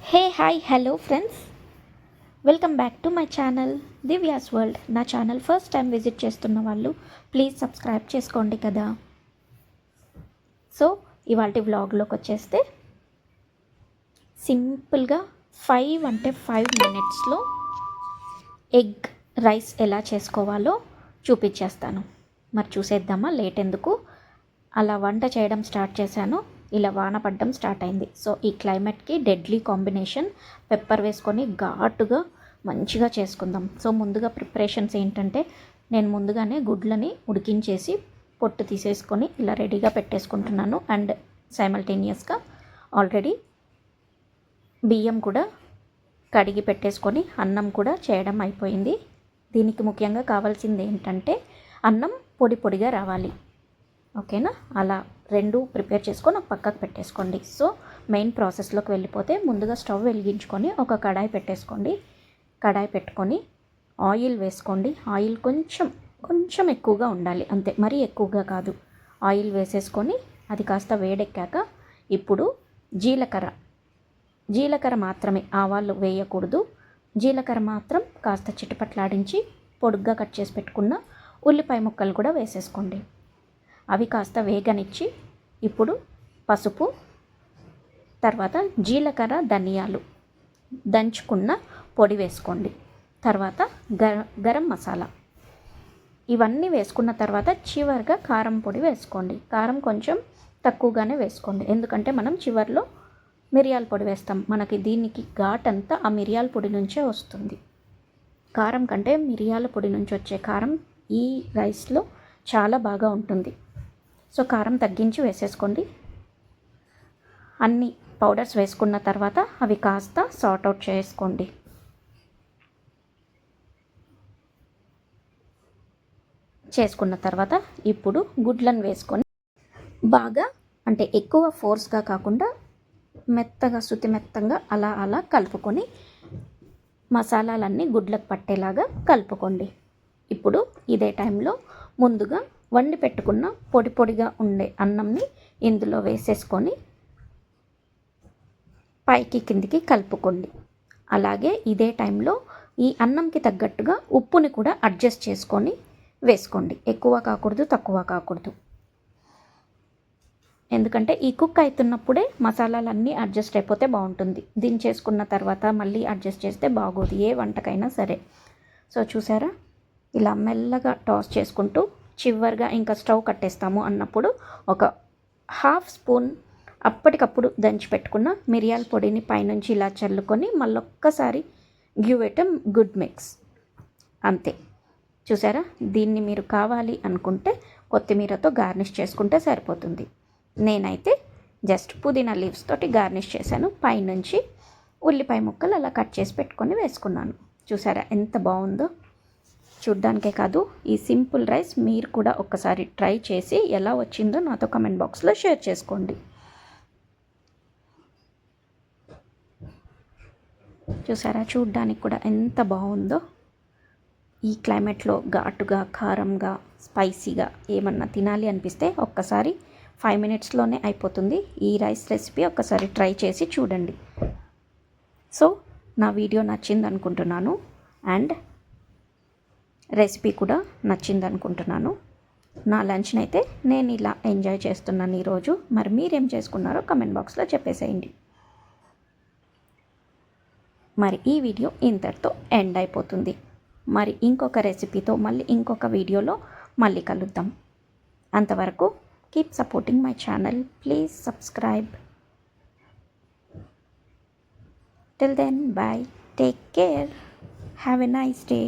Hey hi hello friends, welcome back to my channel Divya's world. నా channel first time visit చేస్తున్న వాళ్ళు please subscribe చేసుకోండి కదా. So ఇవాళ వ్లాగ్లోకి వచ్చేస్తే సింపుల్గా 5 మినిట్స్లో ఎగ్ రైస్ ఎలా చేసుకోవాలో చూపించేస్తాను. మరి చూసేద్దామా, లేట్ ఎందుకు. అలా వంట చేయడం స్టార్ట్ చేశాను, ఇలా వాన పడ్డం స్టార్ట్ అయింది. సో ఈ క్లైమేట్కి డెడ్లీ కాంబినేషన్. పెప్పర్ వేసుకొని ఘాటుగా మంచిగా చేసుకుందాం. సో ముందుగా ప్రిపరేషన్స్ ఏంటంటే, నేను ముందుగానే గుడ్లని ఉడికించేసి పొట్టు తీసేసుకొని ఇలా రెడీగా పెట్టేసుకుంటున్నాను. అండ్ సైమల్టేనియస్గా ఆల్రెడీ బియ్యం కూడా కడిగి పెట్టేసుకొని అన్నం కూడా చేయడం అయిపోయింది. దీనికి ముఖ్యంగా కావాల్సింది ఏంటంటే, అన్నం పొడి పొడిగా రావాలి. ఓకేనా, అలా రెండు ప్రిపేర్ చేసుకొని ఒక పక్కకు పెట్టేసుకోండి. సో మెయిన్ ప్రాసెస్లోకి వెళ్ళిపోతే, ముందుగా స్టవ్ వెలిగించుకొని ఒక కడాయి పెట్టేసుకోండి. కడాయి పెట్టుకొని ఆయిల్ వేసుకోండి. ఆయిల్ కొంచెం ఎక్కువగా ఉండాలి, అంతే, మరీ ఎక్కువగా కాదు. ఆయిల్ వేసేసుకొని అది కాస్త వేడెక్కాక ఇప్పుడు జీలకర్ర మాత్రమే, ఆవాలు వేయకూడదు. జీలకర్ర మాత్రం కాస్త చిటపట్లాడించి పొడుగ్గా కట్ చేసి పెట్టుకున్న ఉల్లిపాయ ముక్కలు కూడా వేసేసుకోండి. అవి కాస్త వేగనిచ్చి ఇప్పుడు పసుపు, తర్వాత జీలకర్ర ధనియాలు దంచుకున్న పొడి వేసుకోండి. తర్వాత గరం మసాలా ఇవన్నీ వేసుకున్న తర్వాత చివరిగా కారం పొడి వేసుకోండి. కారం కొంచెం తక్కువగానే వేసుకోండి, ఎందుకంటే మనం చివరిలో మిరియాల పొడి వేస్తాం. మనకి దీనికి ఘాట్ అంతా ఆ మిరియాల పొడి నుంచే వస్తుంది. కారం కంటే మిరియాల పొడి నుంచి వచ్చే కారం ఈ రైస్లో చాలా బాగా ఉంటుంది. సో కారం తగ్గించి వేసేసుకోండి. అన్ని పౌడర్స్ వేసుకున్న తర్వాత అవి కాస్త సార్ట్ అవుట్ చేసుకోండి. చేసుకున్న తర్వాత ఇప్పుడు గుడ్లను వేసుకొని బాగా, అంటే ఎక్కువ ఫోర్స్గా కాకుండా మెత్తగా, శుతి మెత్తంగా అలా కలుపుకొని మసాలాలన్నీ గుడ్లకు పట్టేలాగా కలుపుకోండి. ఇప్పుడు ఇదే టైంలో ముందుగా వండి పెట్టుకున్న పొడి పొడిగా ఉండే అన్నంని ఇందులో వేసేసుకొని పైకి కిందికి కలుపుకోండి. అలాగే ఇదే టైంలో ఈ అన్నంకి తగ్గట్టుగా ఉప్పుని కూడా అడ్జస్ట్ చేసుకొని వేసుకోండి. ఎక్కువ కాకూడదు, తక్కువ కాకూడదు. ఎందుకంటే ఈ కుక్ అవుతున్నప్పుడే మసాలాలన్నీ అడ్జస్ట్ అయిపోతే బాగుంటుంది. దించేసుకున్న తర్వాత మళ్ళీ అడ్జస్ట్ చేస్తే బాగోదు, ఏ వంటకైనా సరే. సో చూసారా, ఇలా మెల్లగా టాస్ చేసుకుంటూ చివరిగా ఇంకా స్టవ్ కట్టేస్తాము అన్నప్పుడు ఒక హాఫ్ స్పూన్ అప్పటికప్పుడు దంచి పెట్టుకున్న మిరియాల పొడిని పైనుంచి ఇలా చల్లుకొని మళ్ళొక్కసారి give it a good mix. అంతే, చూసారా. దీన్ని మీరు కావాలి అనుకుంటే కొత్తిమీరతో గార్నిష్ చేసుకుంటే సరిపోతుంది. నేనైతే జస్ట్ పుదీనా లీవ్స్ తోటి గార్నిష్ చేశాను. పైనుంచి ఉల్లిపాయ ముక్కలు అలా కట్ చేసి పెట్టుకొని వేసుకున్నాను. చూసారా ఎంత బాగుందో. చూడ్డానికే కాదు, ఈ సింపుల్ రైస్ మీరు కూడా ఒక్కసారి ట్రై చేసి ఎలా వచ్చిందో నాతో కమెంట్ బాక్స్లో షేర్ చేసుకోండి. చూసారా, చూడ్డానికి కూడా ఎంత బాగుందో. ఈ క్లైమేట్లో ఘాటుగా, కారంగా, స్పైసీగా ఏమన్నా తినాలి అనిపిస్తే ఒక్కసారి 5 మినిట్స్లోనే అయిపోతుంది. ఈ రైస్ రెసిపీ ఒక్కసారి ట్రై చేసి చూడండి. సో నా వీడియో నచ్చింది అనుకుంటున్నాను, అండ్ రెసిపీ కూడా నచ్చింది అనుకుంటున్నాను. నా లంచ్ని అయితే నేను ఇలా ఎంజాయ్ చేస్తున్నాను ఈరోజు. మరి మీరేం చేసుకున్నారో కమెంట్ బాక్స్లో చెప్పేసేయండి. మరి ఈ వీడియో ఇంతటితో ఎండ్ అయిపోతుంది. మరి ఇంకొక రెసిపీతో మళ్ళీ ఇంకొక వీడియోలో మళ్ళీ కలుద్దాం. అంతవరకు keep supporting my channel, please subscribe. Till then, bye, take care, have a nice day.